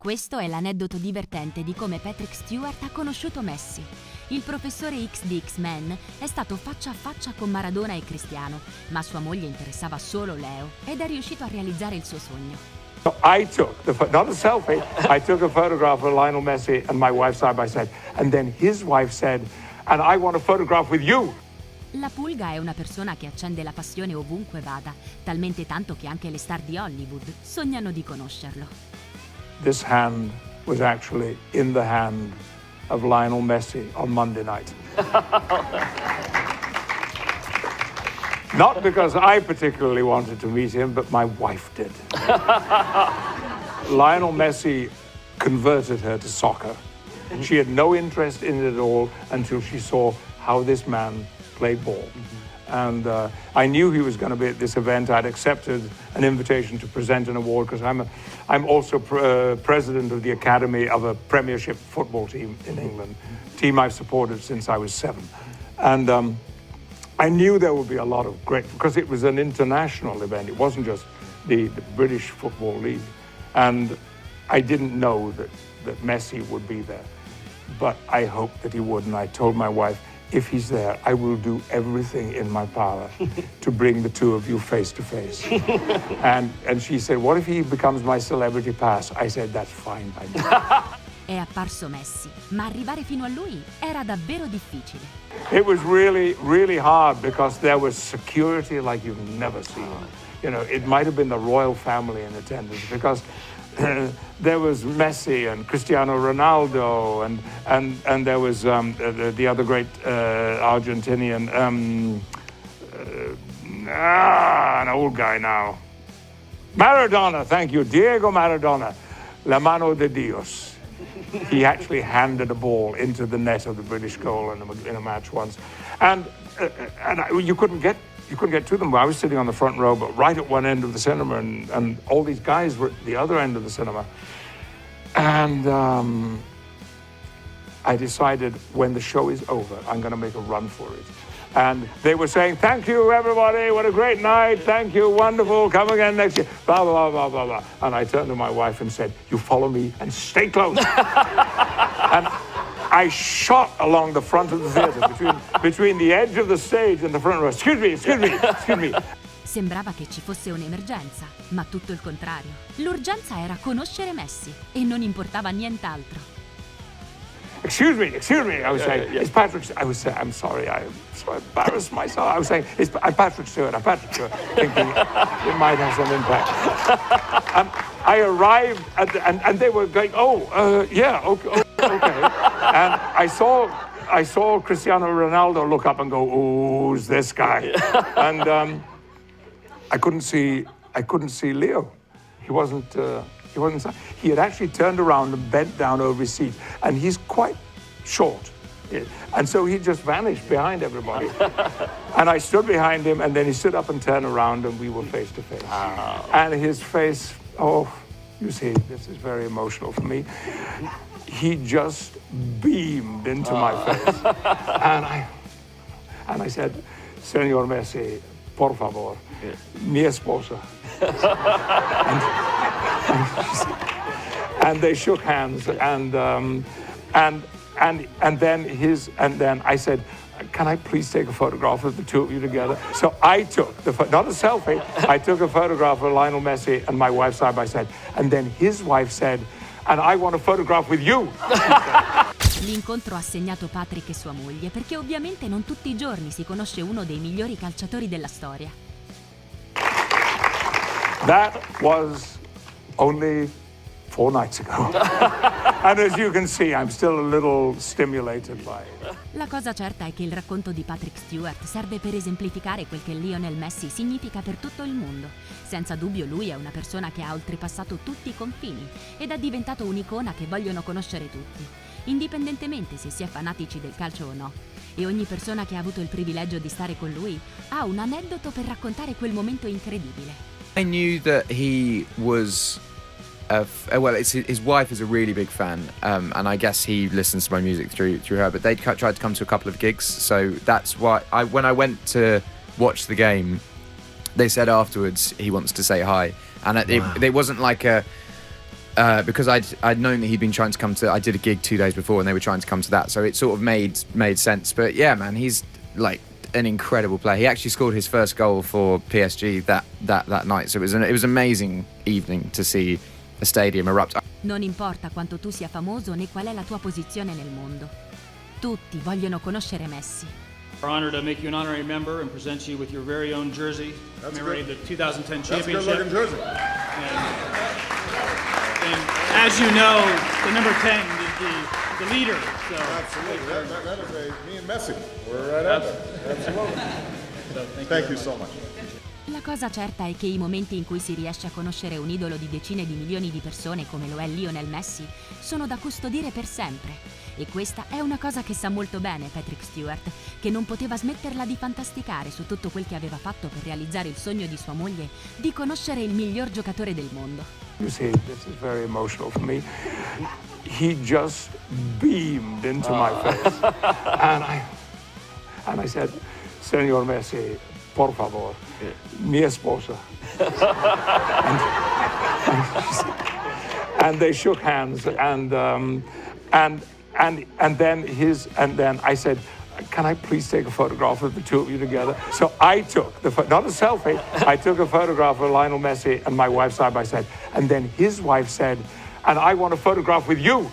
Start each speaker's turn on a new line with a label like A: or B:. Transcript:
A: Questo è l'aneddoto divertente di come Patrick Stewart ha conosciuto Messi. Il professore X di X-Men è stato faccia a faccia con Maradona e Cristiano, ma a sua moglie interessava solo Leo ed è riuscito a realizzare il suo sogno.
B: I took, not a selfie, I took a photograph of Lionel Messi and my wife side by side. And then his wife said, and I want a photograph with you.
A: La Pulga è una persona che accende la passione ovunque vada, talmente tanto che anche le star di Hollywood sognano di conoscerlo.
B: This hand was actually in the hand of Lionel Messi on Monday night. Not because I particularly wanted to meet him, but my wife did. Lionel Messi converted her to soccer. She had no interest in it at all until she saw how this man played ball. And I knew he was going to be at this event. I'd accepted an invitation to present an award because I'm also president of the academy of a Premiership football team in England, team I've supported since I was 7. And I knew there would be a lot of great, because it was an international event. It wasn't just the British Football League. And I didn't know that Messi would be there. But I hoped that he would. And I told my wife, if he's there, I will do everything in my power to bring the two of you face to face. And she said, what if he becomes my celebrity pass? I said, that's fine by me.
A: È apparso Messi, ma arrivare fino a lui era davvero difficile.
B: It was really, really hard because there was security like you've never seen. You know, it might have been the royal family in attendance because there was Messi and Cristiano Ronaldo and there was the other great Argentinian, an old guy now. Maradona, thank you, Diego Maradona, la mano de Dios. He actually handed a ball into the net of the British goal in a match once, and you couldn't get to them. I was sitting on the front row, but right at one end of the cinema, and all these guys were at the other end of the cinema. And I decided when the show is over, I'm going to make a run for it. And they were saying, thank you, everybody. What a great night. Thank you. Wonderful. Come again next year. Blah, blah, blah, blah, blah. And I turned to my wife and said, you follow me and stay close. And I shot along the front of the theater between the edge of the stage and the front row. Excuse me.
A: Sembrava che ci fosse un'emergenza, ma tutto il contrario. L'urgenza era conoscere Messi e non importava nient'altro.
B: Excuse me, I was saying, it's Patrick. I'm sorry, I so embarrassed myself. I was saying, I'm Patrick Stewart, thinking it might have some impact. I arrived, and they were going, yeah, okay. And I saw Cristiano Ronaldo look up and go, oh, who's this guy? And I couldn't see Leo. He wasn't. He had actually turned around and bent down over his seat, and he's quite short. And so he just vanished behind everybody. And I stood behind him, and then he stood up and turned around, and we were face to face. And his face, you see, this is very emotional for me. He just beamed into my face. And I said, Señor Messi, por favor, mi esposa. And they shook hands, and then I said, can I please take a photograph of the two of you together? So I took not a selfie, I took a photograph of Lionel Messi and my wife side by side. And then his wife said, and I want a photograph with you.
A: L'incontro ha segnato Patrick e sua moglie perché ovviamente non tutti i giorni si conosce uno dei migliori calciatori della storia.
B: That was only 4 nights ago. And as you can see, I'm still a little stimulated by it.
A: La cosa certa è che il racconto di Patrick Stewart serve per esemplificare quel che Lionel Messi significa per tutto il mondo. Senza dubbio lui è una persona che ha oltrepassato tutti i confini ed è diventato un'icona che vogliono conoscere tutti, indipendentemente se si è fanatici del calcio o no. E ogni persona che ha avuto il privilegio di stare con lui ha un aneddoto per raccontare quel momento incredibile.
C: I knew that he was, his wife is a really big fan, and I guess he listens to my music through her. But they tried to come to a couple of gigs, so that's why when I went to watch the game, they said afterwards he wants to say hi, and it wasn't like a because I'd known that he'd been trying to come to. I did a gig 2 days before, and they were trying to come to that, so it sort of made sense. But yeah, man, he's like an incredible player. He actually scored his first goal for PSG that night, so it was an amazing evening to see a stadium erupt.
A: Non importa quanto tu sia famoso né qual è la tua posizione nel mondo. Tutti vogliono conoscere Messi.
D: We're honored to make you an honorary member and present you with your very own jersey commemorating the 2010 championship.
E: That's a good-looking jersey.
D: And as you know, the number 10 is the leader. So
E: Absolutely. That is me and Messi. We're right at that. Absolutely.
D: So
E: Thank you so much.
A: La cosa certa è che i momenti in cui si riesce a conoscere un idolo di decine di milioni di persone come lo è Lionel Messi sono da custodire per sempre. E questa è una cosa che sa molto bene Patrick Stewart, che non poteva smetterla di fantasticare su tutto quel che aveva fatto per realizzare il sogno di sua moglie di conoscere il miglior giocatore del mondo.
B: You see, this is very emotional for me. He just beamed into my face. And I said, Señor Messi, por favor, mi esposa. and they shook hands, and then I said, can I please take a photograph of the two of you together? So I took not a selfie, I took a photograph of Lionel Messi and my wife side by side. And then his wife said, and I want a photograph with you.